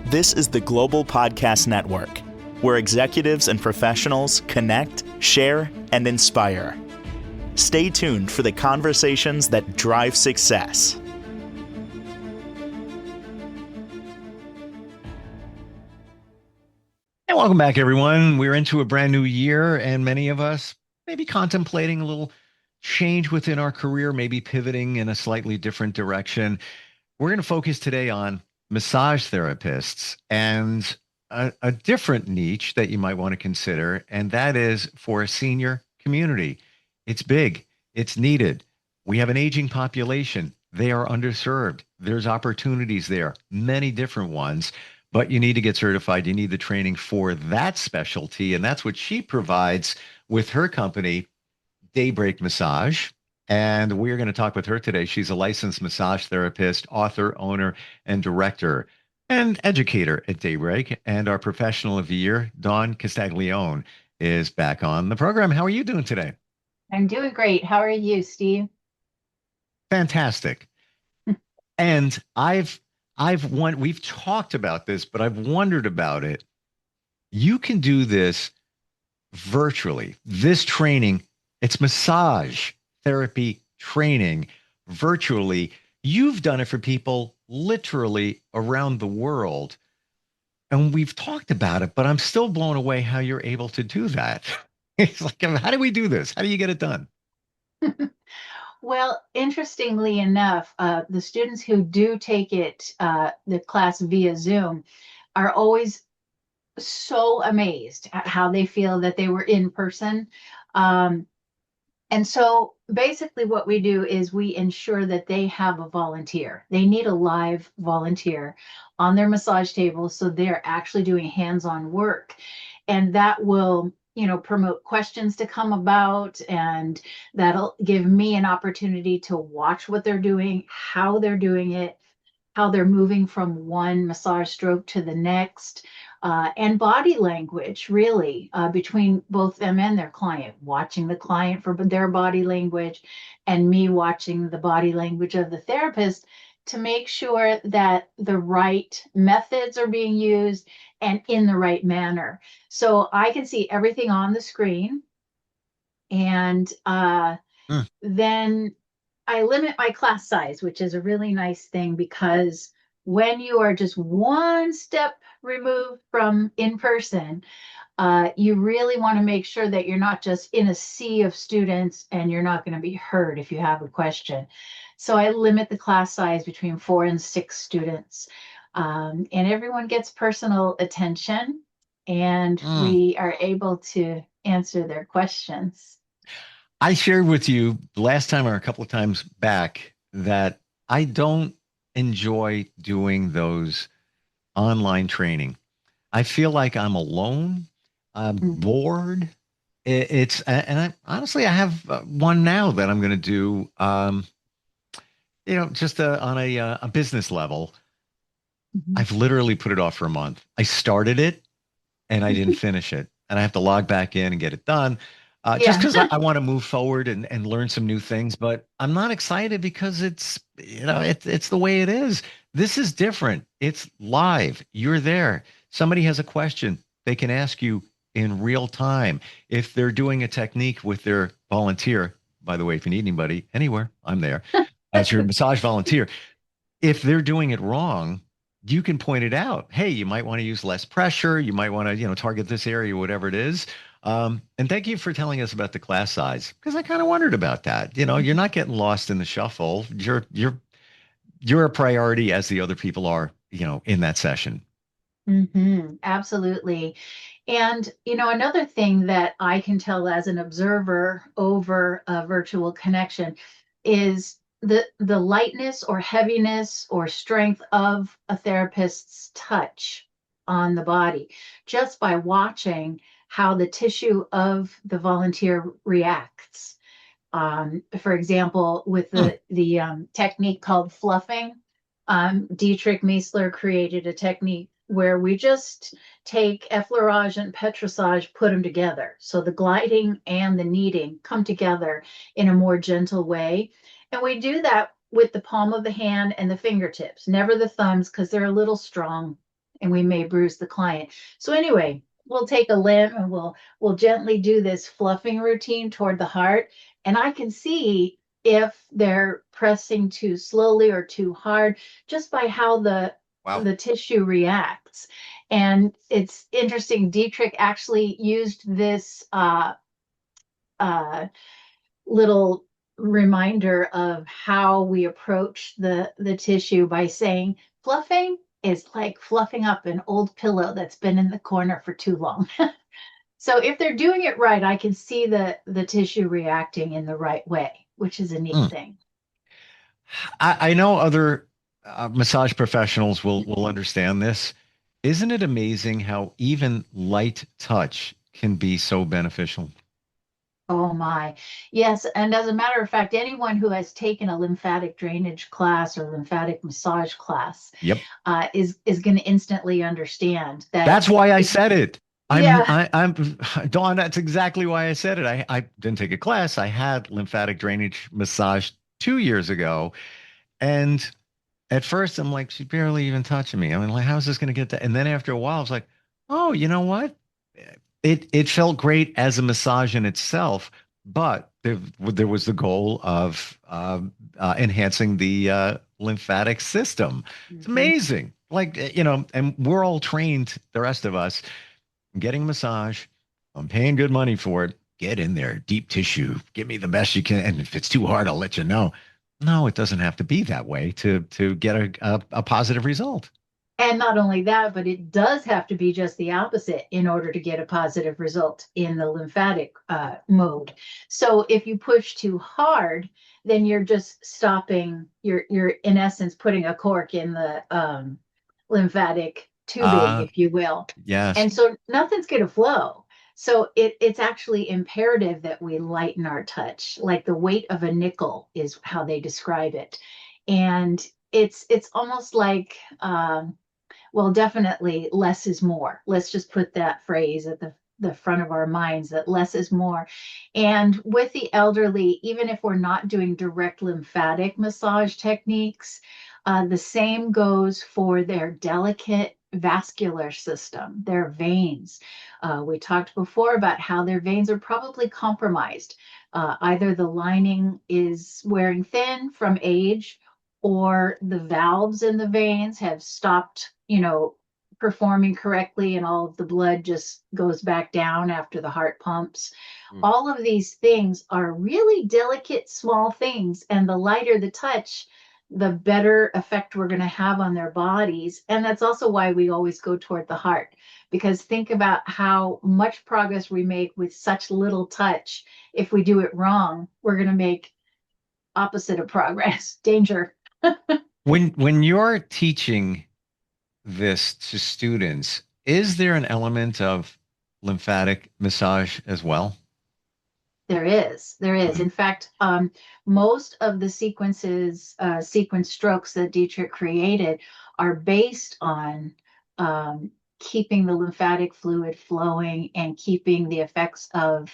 This is the Global Podcast Network, where executives and professionals connect, share, and inspire. Stay tuned for the conversations that drive success. And welcome back, everyone. We're into a brand new year, and many of us may be contemplating a little change within our career, maybe pivoting in a slightly different direction. We're going to focus today on massage therapists and a different niche that you might want to consider, and that is for a senior community. It's big, it's needed. We have an aging population. They are underserved. There's opportunities there, many different ones, but you need to get certified. You need the training for that specialty, and that's what she provides with her company, Daybreak Massage. And we're going to talk with her today. She's a licensed massage therapist, author, owner, and director, and educator at Daybreak. And our professional of the year, Dawn Castiglione, is back on the program. How are you doing today? I'm doing great. How are you, Steve? Fantastic. And we've talked about this, but I've wondered about it. You can do this virtually. This training, it's massage therapy training virtually. You've done it for people literally around the world. And we've talked about it, but I'm still blown away how you're able to do that. It's like, how do we do this? How do you get it done? Well, interestingly enough, the students who do take it, the class via Zoom, are always so amazed at how they feel that they were in person. And so basically what we do is we ensure that they have a volunteer. They need a live volunteer on their massage table, so they're actually doing hands-on work. And that will, promote questions to come about, and that'll give me an opportunity to watch what they're doing, how they're doing it, how they're moving from one massage stroke to the next, and body language, really, between both them and their client, watching the client for their body language and me watching the body language of the therapist to make sure that the right methods are being used and in the right manner. So I can see everything on the screen, and then I limit my class size, which is a really nice thing, because when you are just one step removed from in person, you really want to make sure that you're not just in a sea of students and you're not going to be heard if you have a question. So I limit the class size between 4 and 6 students, and everyone gets personal attention, and we are able to answer their questions. I shared with you last time or a couple of times back that I don't enjoy doing those online training. I feel like I'm alone. I'm bored. And honestly, I have one now that I'm going to do, just on a business level. I've literally put it off for a month. I started it and I didn't finish it. And I have to log back in and get it done. Just because I want to move forward and learn some new things, but I'm not excited because it's the way it is. This is different. It's live. You're there. Somebody has a question. They can ask you in real time. If they're doing a technique with their volunteer, by the way, if you need anybody anywhere, I'm there. As your massage volunteer. If they're doing it wrong, you can point it out. Hey, you might want to use less pressure. You might want to, target this area, whatever it is. And thank you for telling us about the class size, because I kind of wondered about that. You're not getting lost in the shuffle. You're a priority as the other people are, in that session. Absolutely. And, another thing that I can tell as an observer over a virtual connection is the lightness or heaviness or strength of a therapist's touch on the body, just by watching how the tissue of the volunteer reacts. For example, with the technique called fluffing, Dietrich Meisler created a technique where we just take effleurage and petrissage, put them together. So the gliding and the kneading come together in a more gentle way. And we do that with the palm of the hand and the fingertips, never the thumbs, because they're a little strong and we may bruise the client. So anyway, we'll take a limb and we'll gently do this fluffing routine toward the heart. And I can see if they're pressing too slowly or too hard just by how Wow. the tissue reacts. And it's interesting, Dietrich actually used this little reminder of how we approach the tissue by saying fluffing is like fluffing up an old pillow that's been in the corner for too long. So if they're doing it right, I can see the tissue reacting in the right way, which is a neat Mm. thing. I know other massage professionals will understand this. Isn't it amazing how even light touch can be so beneficial? Oh my. Yes, and as a matter of fact, anyone who has taken a lymphatic drainage class or lymphatic massage class Yep. is going to instantly understand that. That's why I said it. Yeah. I'm Dawn, that's exactly why I said it. I didn't take a class. I had lymphatic drainage massage 2 years ago. And at first I'm like, she's barely even touching me. I mean, like, how's this going to get that? And then after a while, I was like, oh, you know what? It felt great as a massage in itself, but there was the goal of enhancing the lymphatic system. It's Mhm. amazing. Like, and we're all trained, the rest of us, getting a massage. I'm paying good money for it. Get in there, deep tissue. Give me the best you can. And if it's too hard, I'll let you know. No, it doesn't have to be that way to get a positive result. And not only that, but it does have to be just the opposite in order to get a positive result in the lymphatic mode. So if you push too hard, then you're just stopping. You're in essence putting a cork in the lymphatic tubing, Ah, if you will. yes. And so nothing's going to flow. So it's actually imperative that we lighten our touch, like the weight of a nickel is how they describe it. And it's almost like well, definitely less is more. Let's just put that phrase at the front of our minds that less is more. And with the elderly, even if we're not doing direct lymphatic massage techniques, the same goes for their delicate vascular system, their veins. We talked before about how their veins are probably compromised. Either the lining is wearing thin from age, or the valves in the veins have stopped, performing correctly, and all of the blood just goes back down after the heart pumps. Mm. All of these things are really delicate, small things, and the lighter the touch, the better effect we're going to have on their bodies. And that's also why we always go toward the heart, because think about how much progress we make with such little touch. If we do it wrong, we're going to make opposite of progress. Danger. When you're teaching this to students, is there an element of lymphatic massage as well? There is. There is. Mhm. In fact, most of the sequence strokes that Dietrich created are based on keeping the lymphatic fluid flowing and keeping the effects of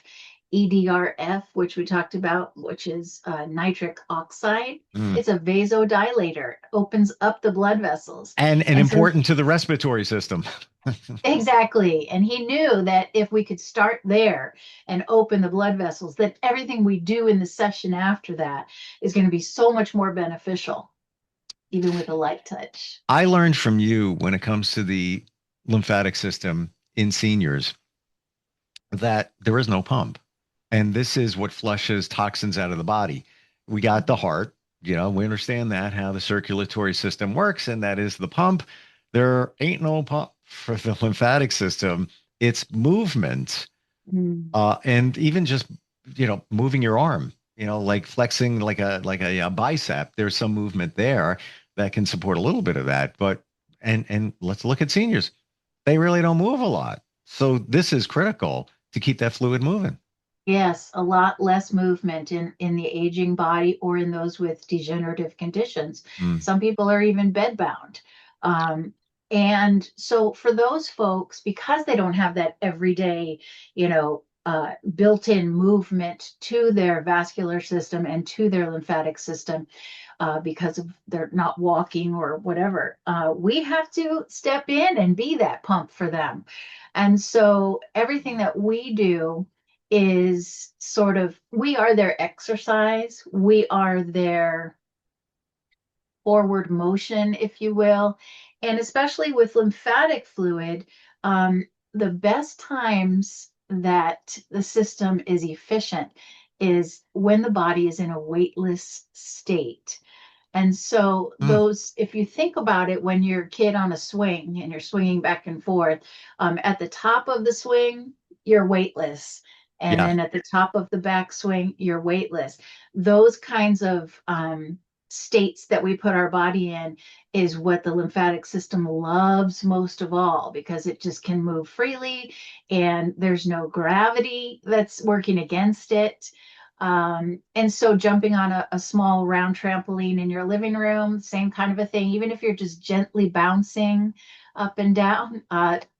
EDRF, which we talked about, which is nitric oxide. Mm. It's a vasodilator, opens up the blood vessels. And And so important to the respiratory system. exactly. And he knew that if we could start there and open the blood vessels, that everything we do in the session after that is going to be so much more beneficial, even with a light touch. I learned from you when it comes to the lymphatic system in seniors that there is no pump. And this is what flushes toxins out of the body. We got the heart, we understand that, how the circulatory system works, and that is the pump. There ain't no pump for the lymphatic system. It's movement. Mm. And even just, moving your arm, like flexing like a bicep. There's some movement there that can support a little bit of that. But and let's look at seniors. They really don't move a lot. So this is critical to keep that fluid moving. Yes, a lot less movement in the aging body or in those with degenerative conditions. Mm. Some people are even bedbound. Um, and so for those folks, because they don't have that everyday, you know, built-in movement to their vascular system and to their lymphatic system, because of they're not walking or whatever. We have to step in and be that pump for them. And so everything that we do is sort of, we are their exercise, we are their forward motion, if you will. And especially with lymphatic fluid, the best times that the system is efficient is when the body is in a weightless state. And so Mm, those, if you think about it, when you're a kid on a swing and you're swinging back and forth, at the top of the swing, you're weightless. And yeah. then at the top of the backswing, you're weightless. Those kinds of states that we put our body in is what the lymphatic system loves most of all, because it just can move freely and there's no gravity that's working against it. And so jumping on a small round trampoline in your living room, same kind of a thing, even if you're just gently bouncing up and down,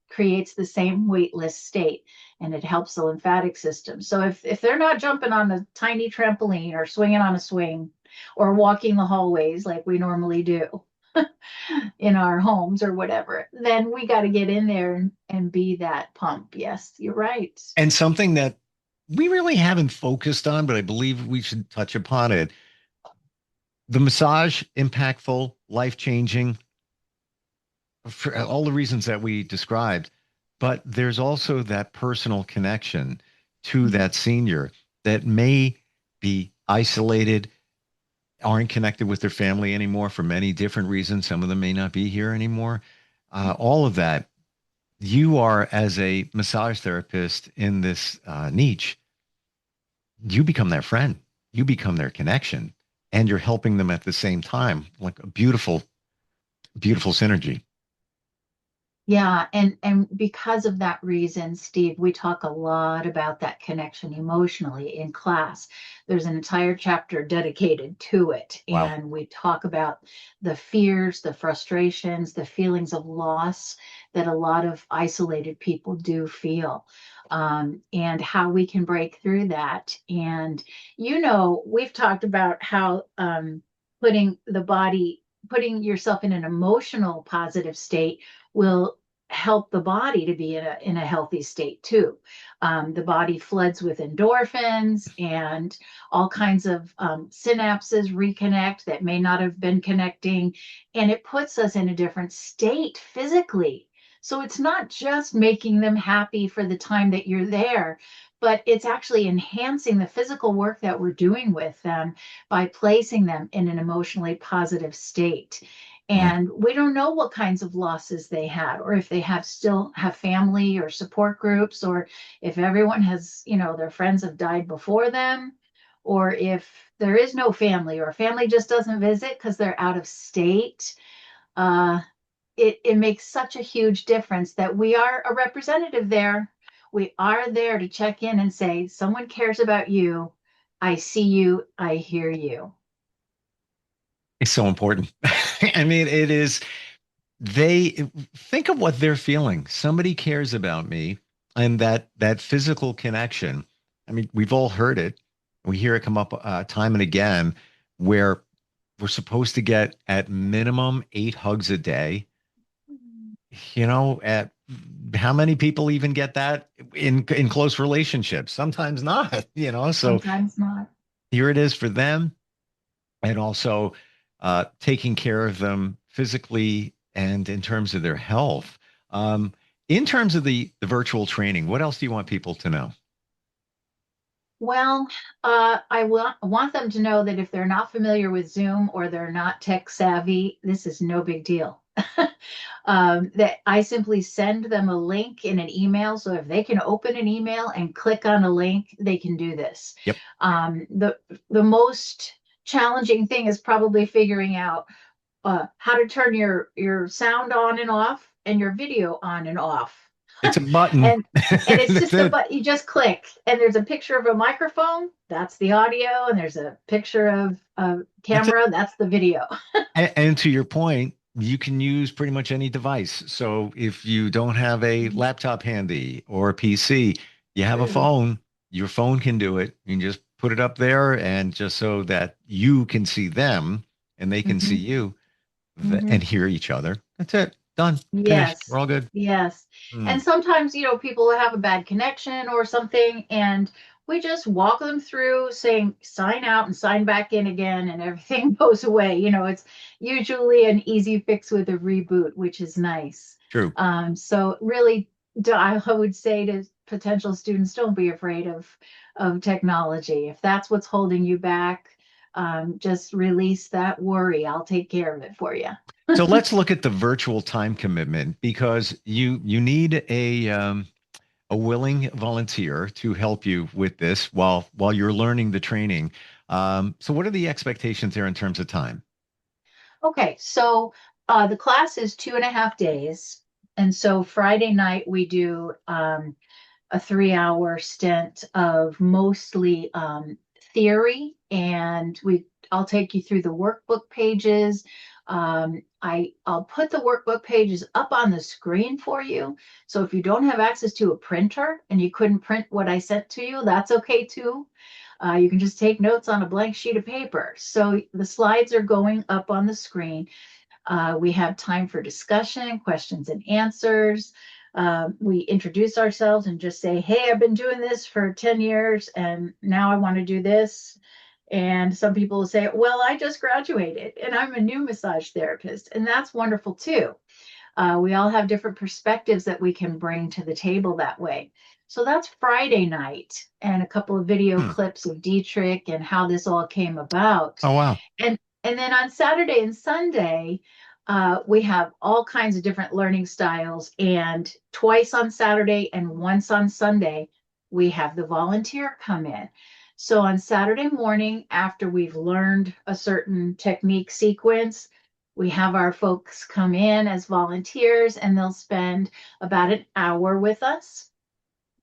creates the same weightless state, and it helps the lymphatic system. So if they're not jumping on the tiny trampoline or swinging on a swing or walking the hallways like we normally do in our homes or whatever, then we got to get in there and be that pump. Yes, you're right. And something that we really haven't focused on, but I believe we should touch upon it. The massage, impactful, life-changing, for all the reasons that we described, but there's also that personal connection to that senior that may be isolated, aren't connected with their family anymore for many different reasons. Some of them may not be here anymore. All of that, you are, as a massage therapist in this niche, you become their friend, you become their connection, and you're helping them at the same time, like a beautiful, beautiful synergy. Yeah, and because of that reason, Steve, we talk a lot about that connection emotionally in class. There's an entire chapter dedicated to it, Wow. and we talk about the fears, the frustrations, the feelings of loss that a lot of isolated people do feel, and how we can break through that. And we've talked about how putting the body, putting yourself in an emotional positive state will help the body to be in a healthy state too. The body floods with endorphins and all kinds of synapses reconnect that may not have been connecting, and it puts us in a different state physically. So it's not just making them happy for the time that you're there, but it's actually enhancing the physical work that we're doing with them by placing them in an emotionally positive state. Mm. And we don't know what kinds of losses they had, or if they have still have family or support groups, or if everyone has, their friends have died before them, or if there is no family, or family just doesn't visit because they're out of state. uh, it makes such a huge difference that we are a representative there. We are there to check in and say, someone cares about you. I see you. I hear you. It's so important. I mean, it is, they think of what they're feeling. Somebody cares about me, and that physical connection. I mean, we've all heard it. We hear it come up time and again, where we're supposed to get at minimum 8 hugs a day. At how many people even get that in close relationships? Sometimes not, so Sometimes not. here it is for them, and also taking care of them physically and in terms of their health. In terms of the virtual training, what else do you want people to know? Well, I want them to know that if they're not familiar with Zoom or they're not tech savvy, this is no big deal. That I simply send them a link in an email. So if they can open an email and click on a link, they can do this. Yep. The most challenging thing is probably figuring out how to turn your sound on and off and your video on and off. It's a button. and and it's That's just a it. but you just click, and there's a picture of a microphone, that's the audio, and there's a picture of a That's it. camera, that's the video. And to your point, you can use pretty much any device. So if you don't have a laptop handy or a PC, You have a phone, your phone can do it. You can just put it up there and just so that you can see them and they can see Hmm. you Hmm. and hear each other. That's it. Done. Finished. We're Yes, all good. yes. Hmm. And sometimes, people have a bad connection or something, and we just walk them through saying sign out and sign back in again, and everything goes away. It's usually an easy fix with a reboot, which is nice. True. So really, I would say to potential students, don't be afraid of technology. If that's what's holding you back, just release that worry. I'll take care of it for you. So let's look at the virtual time commitment because you need a willing volunteer to help you with this while you're learning the training. So what are the expectations there in terms of time? Okay, so the class is 2.5 days. And so Friday night we do a 3 hour stint of mostly theory, and I'll take you through the workbook pages. I'll put the workbook pages up on the screen for you. So if you don't have access to a printer and you couldn't print what I sent to you, that's okay too. You can just take notes on a blank sheet of paper. So the slides are going up on the screen. We have time for discussion, questions and answers. We introduce ourselves and just say, hey, I've been doing this for 10 years and now I want to do this. And some people will say, well, I just graduated and I'm a new massage therapist. And that's wonderful too. We all have different perspectives that we can bring to the table that way. So that's Friday night, and a couple of video Hmm. clips of Dietrich and how this all came about. Oh, wow. And then on Saturday and Sunday, we have all kinds of different learning styles. And twice on Saturday and once on Sunday, we have the volunteer come in. So on Saturday morning, after we've learned a certain technique sequence, we have our folks come in as volunteers and they'll spend about an hour with us.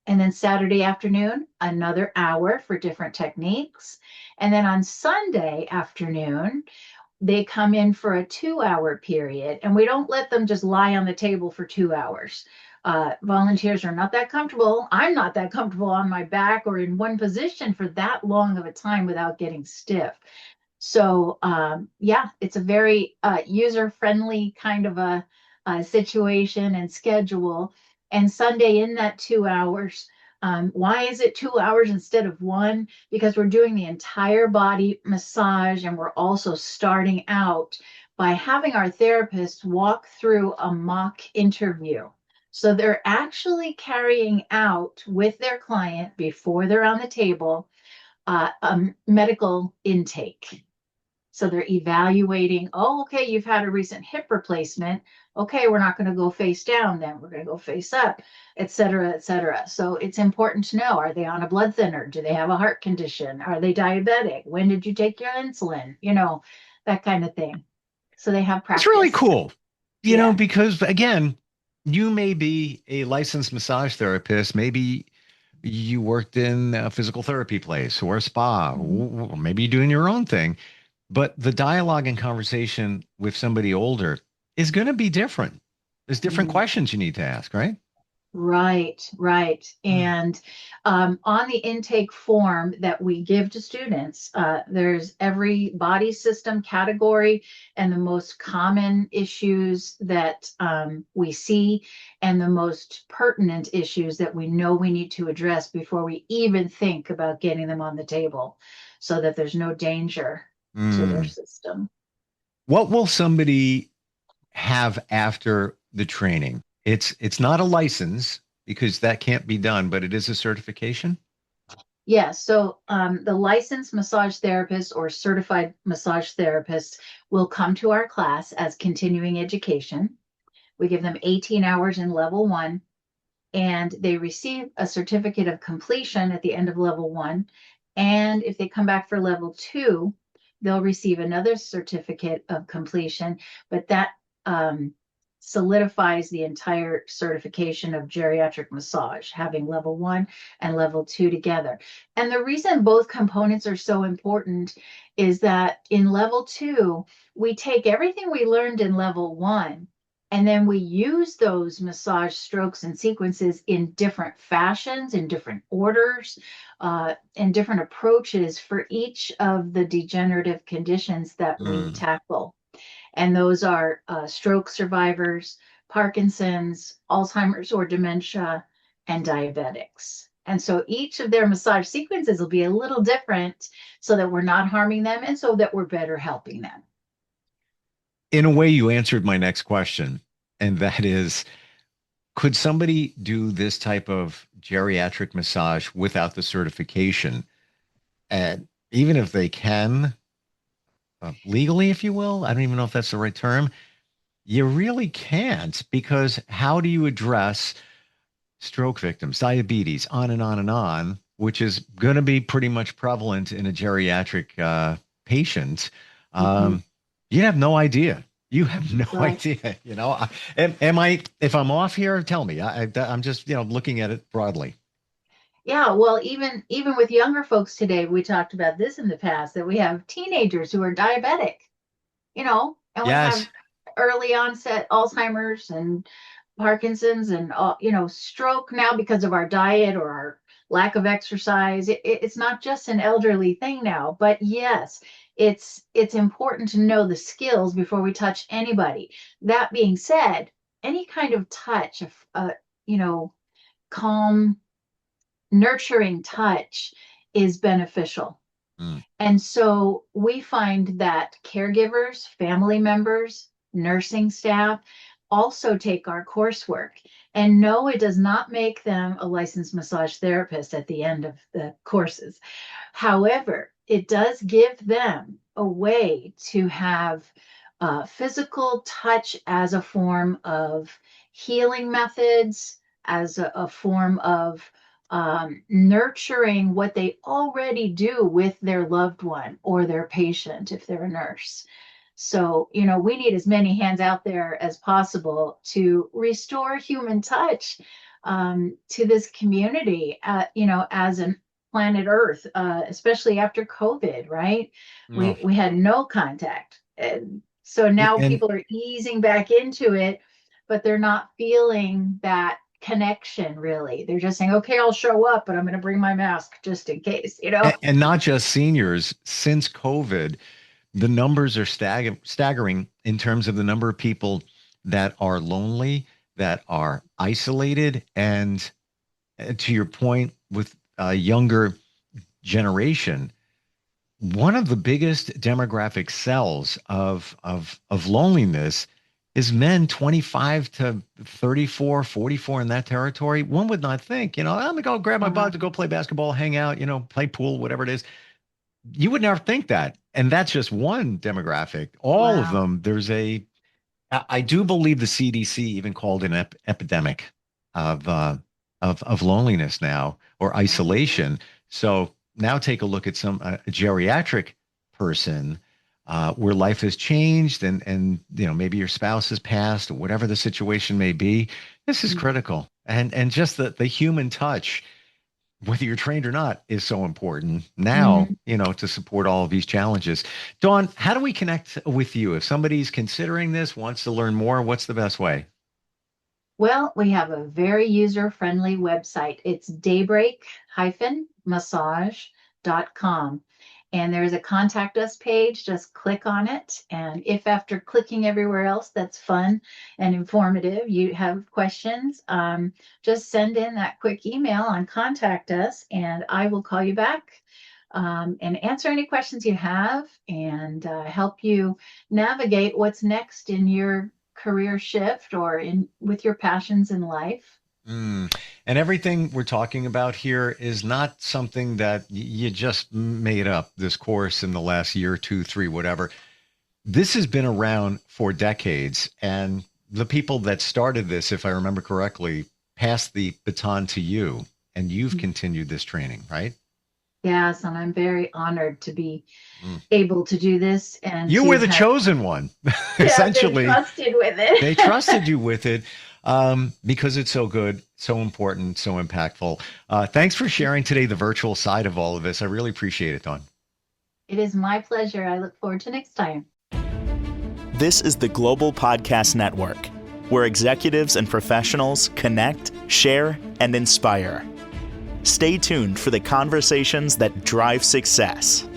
And then Saturday afternoon, another hour for different techniques. And then on Sunday afternoon, they come in for a 2 hour period, and we don't let them just lie on the table for 2 hours. Volunteers are not that comfortable. I'm not that comfortable on my back or in one position for that long of a time without getting stiff. So yeah, it's a very user-friendly kind of a situation and schedule. And Sunday in that 2 hours, why is it 2 hours instead of one? Because we're doing the entire body massage, and we're also starting out by having our therapists walk through a mock interview. So they're actually carrying out with their client before they're on the table a medical intake. So they're evaluating, oh, okay, you've had a recent hip replacement. Okay, we're not going to go face down then. We're going to go face up, et cetera, et cetera. So it's important to know, are they on a blood thinner? Do they have a heart condition? Are they diabetic? When did you take your insulin? That kind of thing. So they have It's really practice. cool, Yeah. because again, you may be a licensed massage therapist. Maybe you worked in a physical therapy place or a spa, Mhm. or maybe you're doing your own thing. But the dialogue and conversation with somebody older is going to be different. There's different Mhm. questions you need to ask, right? Right, right. Mm. And on the intake form that we give to students, there's every body system category and the most common issues that we see and the most pertinent issues that we know we need to address before we even think about getting them on the table so that there's no danger to their Mm. system. What will somebody have after the training? It's not a license because that can't be done, but it is a certification. Yeah, so the licensed massage therapist or certified massage therapist will come to our class as continuing education. We give them 18 hours in level one, and they receive a certificate of completion at the end of level one. And if they come back for level two, they'll receive another certificate of completion, but that um, solidifies the entire certification of geriatric massage, having level one and level two together. And the reason both components are so important is that in level two, we take everything we learned in level one And then we use those massage strokes and sequences in different fashions, in different orders, and different approaches for each of the degenerative conditions that we tackle. And those are stroke survivors, Parkinson's, Alzheimer's or dementia, and diabetics. And so each of their massage sequences will be a little different so that we're not harming them and so that we're better helping them. In a way, you answered my next question, and that is, could somebody do this type of geriatric massage without the certification? And even if they can, legally, if you will, I don't even know if that's the right term, you really can't, because how do you address stroke victims, diabetes, on and on and on, which is going to be pretty much prevalent in a geriatric patient? You have no idea. You have no idea. Am I, if I'm off here, tell me. I'm just, looking at it broadly. Yeah, well, even with younger folks today, we talked about this in the past, that we have teenagers who are diabetic, and we have early onset Alzheimer's and Parkinson's and stroke now because of our diet or our lack of exercise. It's not just an elderly thing now, but yes, it's important to know the skills before we touch anybody. That being said, any kind of touch of calm, nurturing touch is beneficial. And so we find that caregivers, family members, nursing staff also take our coursework. And no, it does not make them a licensed massage therapist at the end of the courses. However, it does give them a way to have physical touch as a form of healing methods, as a form of nurturing what they already do with their loved one or their patient if they're a nurse. So, we need as many hands out there as possible to restore human touch to this community, as an planet Earth, especially after COVID, right? We had no contact. And so now people are easing back into it, but they're not feeling that connection really. They're just saying, okay, I'll show up, but I'm going to bring my mask just in case, And not just seniors. Since COVID, the numbers are staggering in terms of the number of people that are lonely, that are isolated. And to your point with a younger generation, one of the biggest demographic cells of loneliness is men 25 to 34, 44 in that territory. One would not think, I'm going to go grab my bud to go play basketball, hang out, play pool, whatever it is. You would never think that. And that's just one demographic. All of them, I do believe the CDC even called an epidemic of loneliness now, or isolation. So now take a look at a geriatric person where life has changed and maybe your spouse has passed or whatever the situation may be. This is critical. And just the human touch, whether you're trained or not, is so important now, to support all of these challenges. Dawn, how do we connect with you? If somebody's considering this, wants to learn more, what's the best way? Well, we have a very user-friendly website. It's daybreak-massage.com. And there's a contact us page. Just click on it. And if after clicking everywhere else that's fun and informative, you have questions, just send in that quick email on contact us, and I will call you back and answer any questions you have and help you navigate what's next in your career shift or with your passions in life. And everything we're talking about here is not something that you just made up, this course in the last year, 2, 3, whatever. This has been around for decades. And the people that started this, if I remember correctly, passed the baton to you, and you've continued this training, right? Yes, and I'm very honored to be able to do this. And you were the chosen one, essentially. They trusted with it. They trusted you with it. Because it's so good, so important, so impactful. Thanks for sharing today the virtual side of all of this. I really appreciate it, Dawn. It is my pleasure. I look forward to next time. This is the Global Podcast Network. where executives and professionals connect, share, and inspire. Stay tuned for the conversations that drive success.